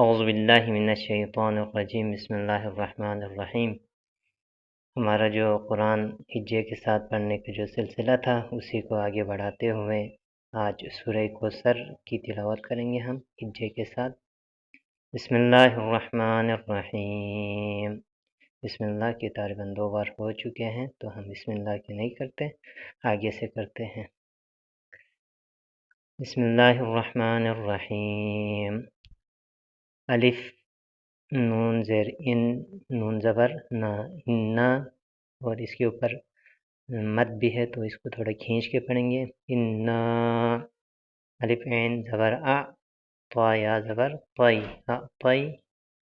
اعوذ باللہ من الشیطان الرجیم بسم اللہ الرحمن الرحیم۔ ہمارا جو قرآن ہجے کے ساتھ پڑھنے کا جو سلسلہ تھا اسی کو آگے بڑھاتے ہوئے آج سورہ کوثر کی تلاوت کریں گے ہم ہجے کے ساتھ۔ بسم اللہ الرحمن الرحیم۔ بسم اللہ کی تقریباً 2 بار ہو چکے ہیں تو ہم بسم اللہ کی نہیں کرتے، آگے سے کرتے ہیں۔ بسم اللہ الرحمن الرحیم۔ الف نون زیر ان، نون زبر نا، انا، اور اس کے اوپر مد بھی ہے تو اس کو تھوڑا کھینچ کے پڑھیں گے۔ انا، الف عین زبر ا، طا یا زبر طی، طی،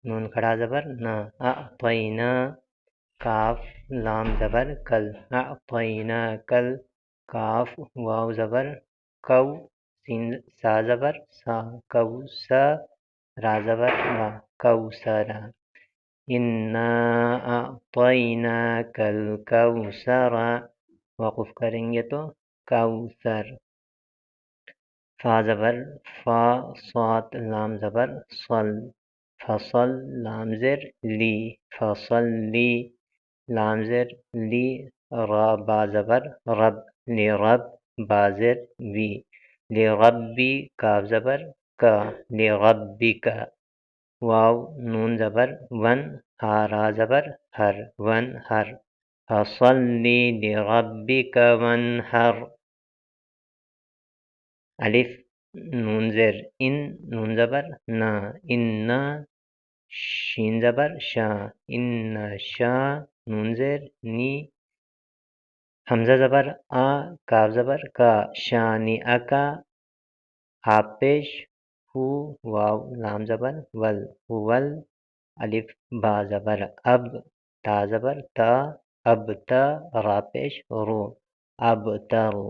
نون کھڑا زبر نا، اعطینا، کاف لام زبر کل، اعطینا کل، کاف واو زبر کو، سین سا زبر سا، کو سا، را زبر را، کوثر، انا اعطیناک الکوثر، وقف کریں گے تو کوثر، فا زبر فا، صاد لام زبر صل، فصل لام زر لی، فصل لی، لام زر لی، را با زبر رب، لی رب، با زر وی، لی ربی، کاف زبر کا، لی ربک، واو نون زبر ون، ہا را زبر ہر، ون ہر، فصلی لربک وانحر، الف نون زیر ان، نون زبر نا، انا، شین زبر شا، ان شا، نون زیر نی، حمزہ زبر آ، کاف زبر کا، شانی اکا، ہا پیش ہو، واو لام زبر ول، ول، الف با زبر اب، تا زبر تا، اب تا، را پیش رو، اب ترو،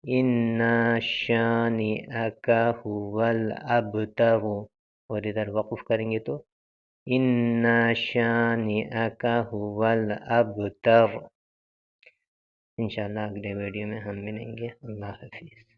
انا شانئک هو الابتر، اور ادھر وقف کریں گے تو انا شانئک هو الابتر۔ انشاءاللہ اگلے ویڈیو میں ہم ملیں گے۔ اللہ حافظ۔